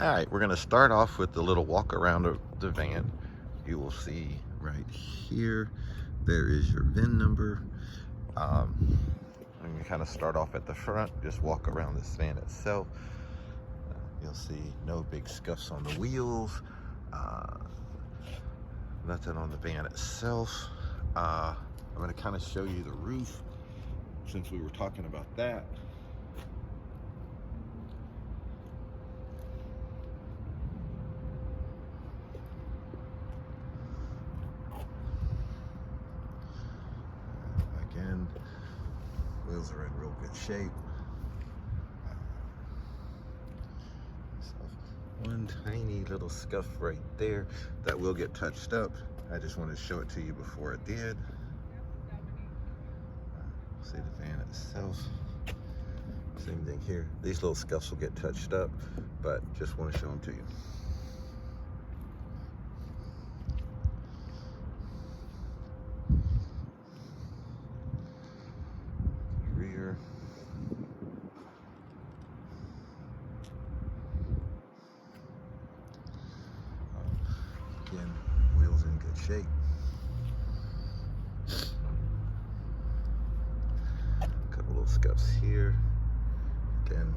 All right, we're gonna start off with the little walk around of the van. You will see right here, there is your VIN number. And you kind of start off at the front, just walk around this van itself. You'll see no big scuffs on the wheels, nothing on the van itself. I'm gonna kind of show you the roof since we were talking about that. Again, wheels are in real good shape. One tiny little scuff right there that will get touched up. I just wanted to show it to you before it did. See the van itself. Same thing here. These little scuffs will get touched up, but just want to show them to you. Rear. Again, wheels in good shape. A couple little scuffs here. Again,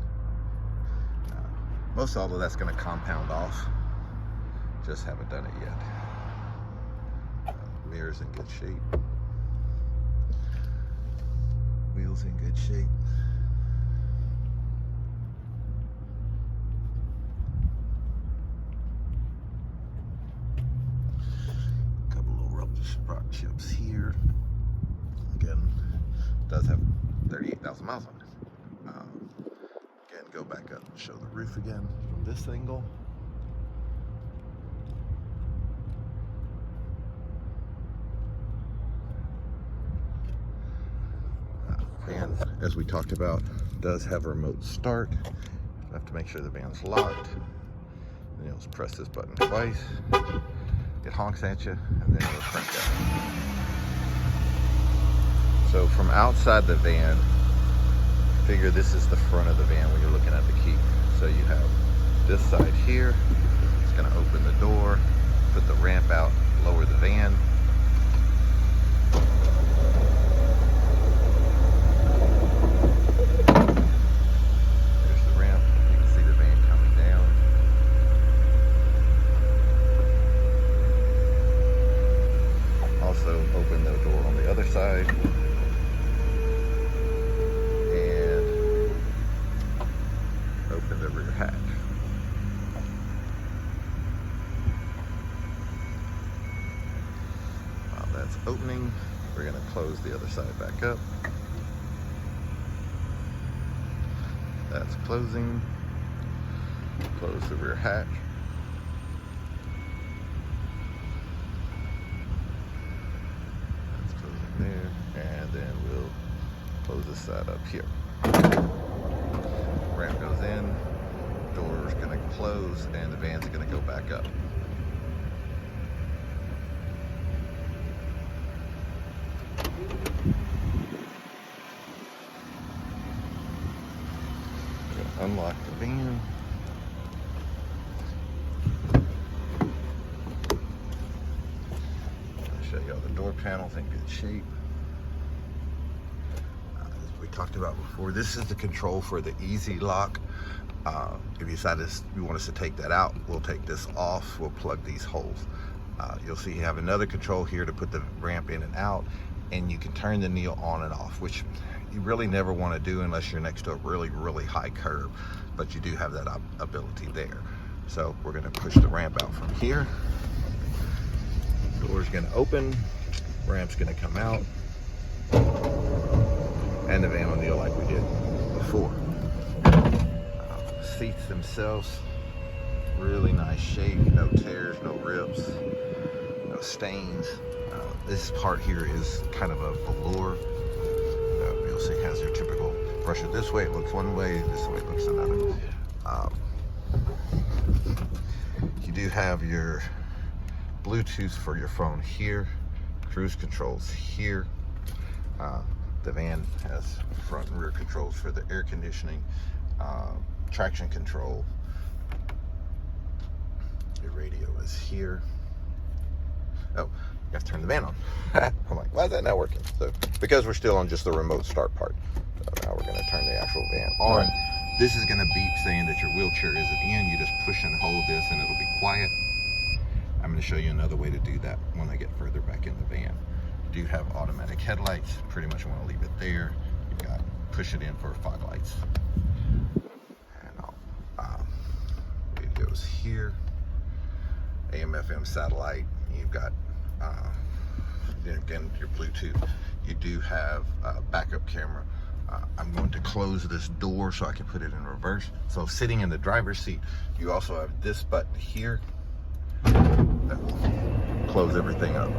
most all of that's going to compound off. Just haven't done it yet. Mirrors in good shape. Wheels in good shape. Couple little rock chips here. Again, does have 38,000 miles on it. Again, go back up and show the roof again from this angle. And as we talked about, does have a remote start. You have to make sure the van's locked. And you'll just press this button twice. It honks at you, and then it'll crank out. So from outside the van, figure this is the front of the van when you're looking at the key. So you have this side here. It's going to open the door, put the ramp out, lower the van. There's the ramp. You can see the van coming down. Also open the door on the other side. Open the rear hatch. While that's opening, we're going to close the other side back up. That's closing. Close the rear hatch. That's closing there, and then we'll close this side up here. Ramp goes in, door is going to close, and the van's going to go back up. Unlock the van. I'll show you all the door panels in good shape. We talked about before, this is the control for the easy lock. If you decide you want us to take that out, we'll take this off. We'll plug these holes. You'll see you have another control here to put the ramp in and out, and you can turn the needle on and off, which you really never want to do unless you're next to a really, really high curb, but you do have that ability there. So we're going to push the ramp out from here. Door's going to open, ramp's going to come out, and the van will kneel like we did before. Seats themselves, really nice shape, no tears, no rips, no stains. This part here is kind of a velour. You'll see it has your typical brush it this way, it looks one way, this way it looks another. You do have your Bluetooth for your phone here, cruise controls here. The van has front and rear controls for the air conditioning, traction control, is here. Oh, you have to turn the van on. I'm like, why is that not working? So, because we're still on just the remote start part. So now we're going to turn the actual van on. This is going to beep saying that your wheelchair isn't in. You just push and hold this and it'll be quiet. I'm going to show you another way to do that when I get further back in the van. You do have automatic headlights. Pretty much want to leave it there. You've got push it in for fog lights. And radios here. AM, FM, satellite. You've got again your Bluetooth. You do have a backup camera. I'm going to close this door so I can put it in reverse. So sitting in the driver's seat, you also have this button here that will close everything up.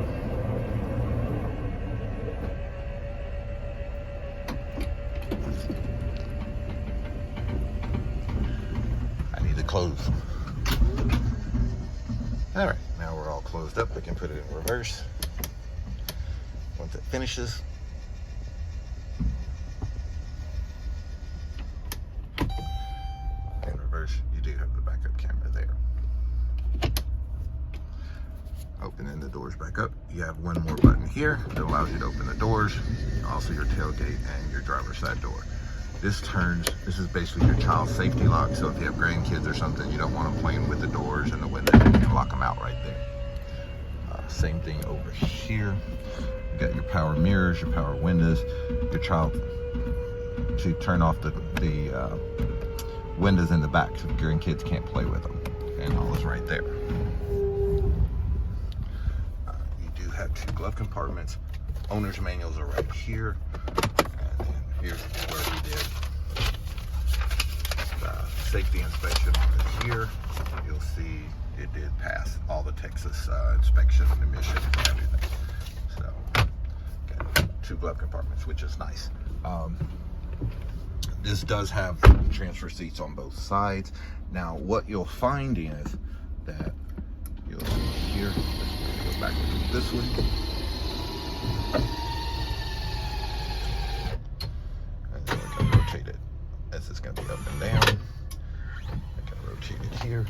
I need to close. All right, now we're all closed up. We can put it in reverse. Once it finishes, in reverse, you do have the backup camera there. Opening the doors back up, you have one more button here that allows you to open the doors, also your tailgate and your driver's side door. This is basically your child safety lock, so if you have grandkids or something, you don't want them playing with the doors and the windows, you can lock them out right there. Same thing over here. You got your power mirrors, your power windows, your child to turn off the windows in the back so the grandkids can't play with them, and all is right there. You do have 2 glove compartments. Owner's manuals are right here, and then here's where we did the safety inspection on it here. You'll see it did pass all the Texas inspection and emissions and everything. So, got 2 glove compartments, which is nice. This does have transfer seats on both sides. Now, what you'll find is that you'll see here, let's go back to this one. And then we can rotate it. This is going to be up and down. I can rotate it here.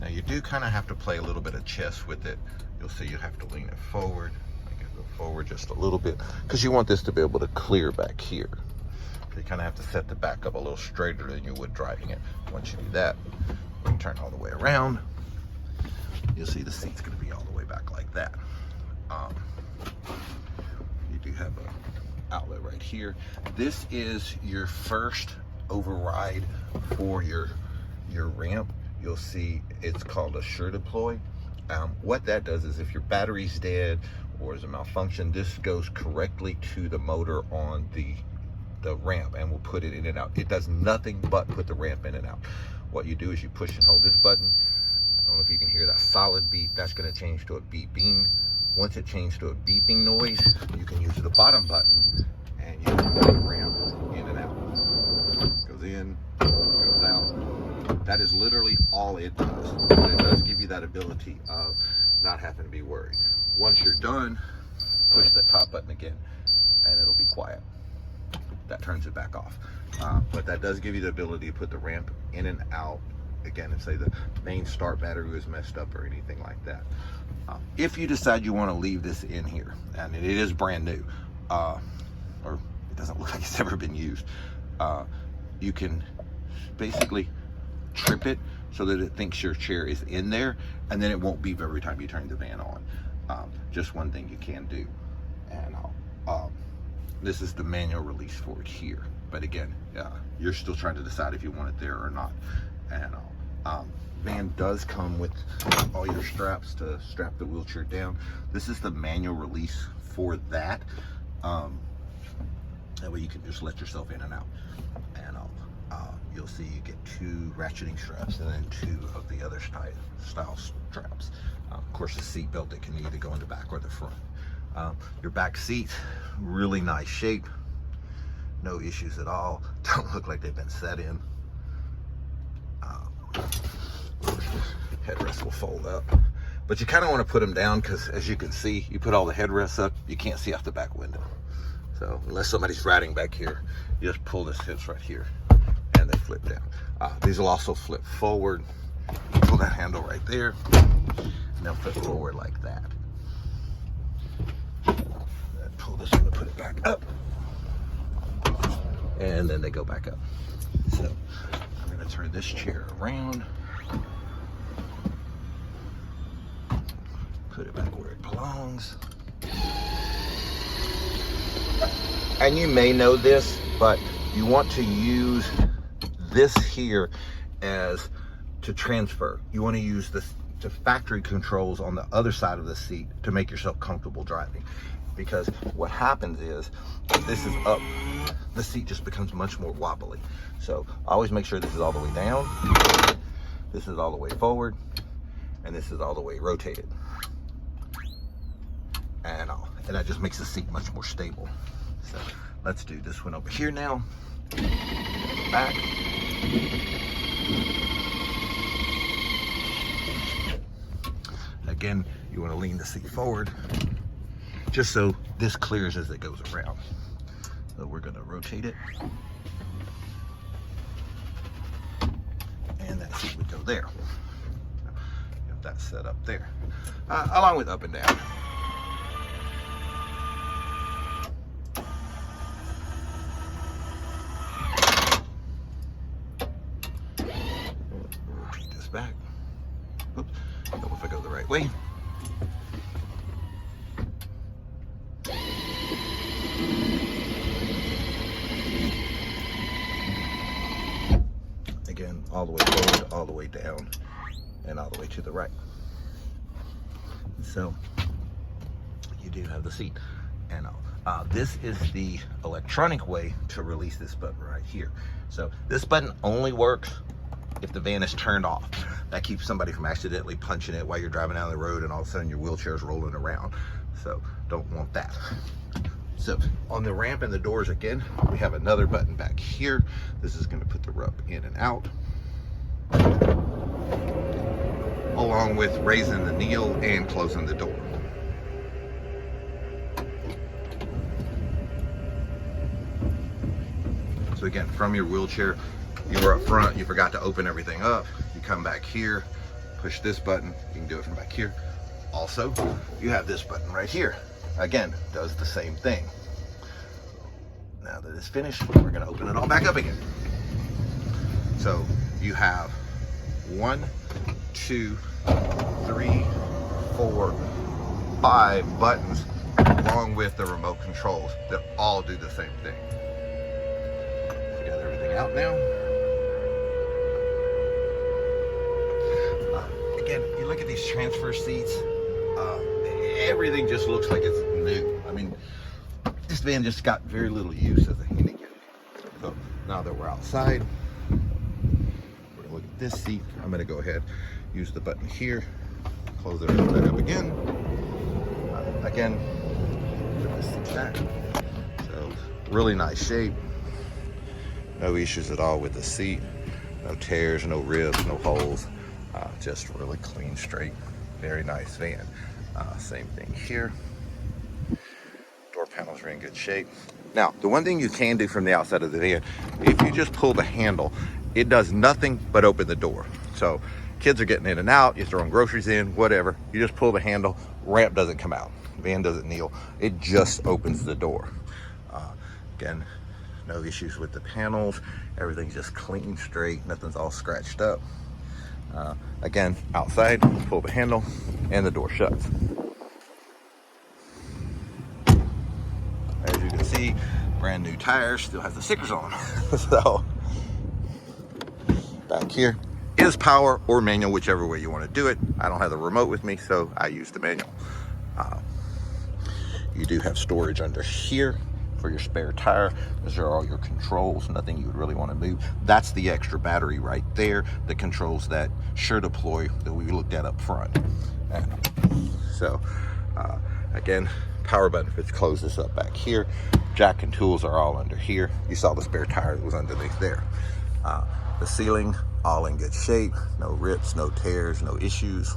Now, you do kind of have to play a little bit of chess with it. You'll see you have to lean it forward. I can go forward just a little bit because you want this to be able to clear back here. So you kind of have to set the back up a little straighter than you would driving it. Once you do that, you turn all the way around. You'll see the seat's going to be all the way back like that. You do have an outlet right here. This is your first override for your ramp. You'll see it's called a sure deploy. What that does is if your battery's dead or is a malfunction, this goes correctly to the motor on the ramp and will put it in and out. It does nothing but put the ramp in and out. What you do is you push and hold this button. I don't know if you can hear that solid beep. That's going to change to a beeping. Once it changes to a beeping noise, you can use the bottom button and you can put the ramp in and out. Goes in, goes out. That is literally all it does. But it does give you that ability of not having to be worried. Once you're done, push the top button again and it'll be quiet. That turns it back off. But that does give you the ability to put the ramp in and out again and say the main start battery was messed up or anything like that. If you decide you want to leave this in here, and it is brand new, or it doesn't look like it's ever been used, you can basically trip it so that it thinks your chair is in there, and then it won't beep every time you turn the van on. Just one thing you can do. And this is the manual release for it here. But again, you're still trying to decide if you want it there or not. And van does come with all your straps to strap the wheelchair down. This is the manual release for that. That way you can just let yourself in and out. And you'll see you get 2 ratcheting straps and then 2 of the other style straps. Of course, the seat belt that can either go in the back or the front. Your back seat, really nice shape. No issues at all. Don't look like they've been set in. Headrest will fold up. But you kind of want to put them down because, as you can see, you put all the headrests up, you can't see out the back window. So unless somebody's riding back here, you just pull this right here and they flip down. These will also flip forward. Pull that handle handle right there, and they'll fit forward like that. Then pull this one to put it back up, and then they go back up. So I'm going to turn this chair around, put it back where it belongs. And you may know this, but you want to use this here as to transfer. You want to use the factory controls on the other side of the seat to make yourself comfortable driving. Because what happens is, if this is up, the seat just becomes much more wobbly. So always make sure this is all the way down, this is all the way forward, and this is all the way rotated. And that just makes the seat much more stable. So let's do this one over here now. Back. Again, you want to lean the seat forward just so this clears as it goes around. So we're going to rotate it. And that seat would go there. Got that set up there. Along with up and down. Rotate this back. Oops. Don't know if I go the right way. Again, all the way forward, all the way down, and all the way to the right. So you do have the seat. And this is the electronic way to release this button right here. So this button only works if the van is turned off. That keeps somebody from accidentally punching it while you're driving down the road and all of a sudden your wheelchair's rolling around. So don't want that. So on the ramp and the doors, again, we have another button back here. This is going to put the rub in and out, along with raising the kneel and closing the door. So again, from your wheelchair, you were up front, you forgot to open everything up. You come back here, push this button, you can do it from back here. Also, you have this button right here. Again, does the same thing. Now that it's finished, we're gonna open it all back up again. So you have 1, 2, 3, 4, 5 buttons along with the remote controls that all do the same thing. So got everything out now. Again, you look at these transfer seats, everything just looks like it's new. I mean, this van just got very little use as a handicap. So now that we're outside, we're gonna look at this seat. I'm gonna go ahead, use the button here, close everything back up again. Again, put this seat back. So really nice shape. No issues at all with the seat. No tears, no ribs, no holes. Just really clean, straight, very nice van. Same thing here. Door panels are in good shape. Now, the one thing you can do from the outside of the van, if you just pull the handle, it does nothing but open the door. So kids are getting in and out, you're throwing groceries in, whatever. You just pull the handle, ramp doesn't come out, van doesn't kneel. It just opens the door. Again, no issues with the panels. Everything's just clean, straight, nothing's all scratched up. Again, outside, pull the handle and the door shuts. As you can see, brand new tires, still has the stickers on them. So back here is power or manual, whichever way you want to do it. I don't have the remote with me, so I use the manual. You do have storage under here for your spare tire. Those are all your controls, nothing you would really want to move. That's the extra battery right there that controls that sure deploy that we looked at up front. So again, power button fits, close this up back here. Jack and tools are all under here. You saw the spare tire that was underneath there. The ceiling, all in good shape. No rips, no tears, no issues.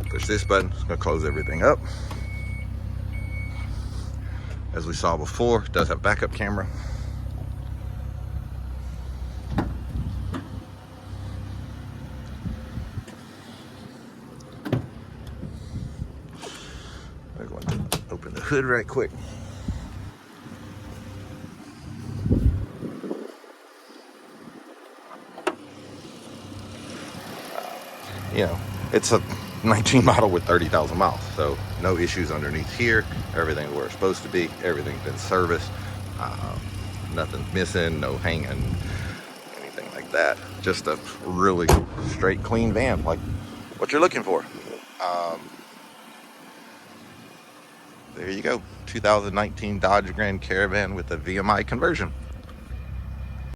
Push this button, it's gonna close everything up. As we saw before, it does have backup camera. hood right quick. You know, it's a 19 model with 30,000 miles, so no issues underneath here. Everything's where it's supposed to be. Everything's been serviced. Nothing's missing, no hanging, anything like that. Just a really straight, clean van, like what you're looking for. There you go, 2019 Dodge Grand Caravan with a VMI conversion.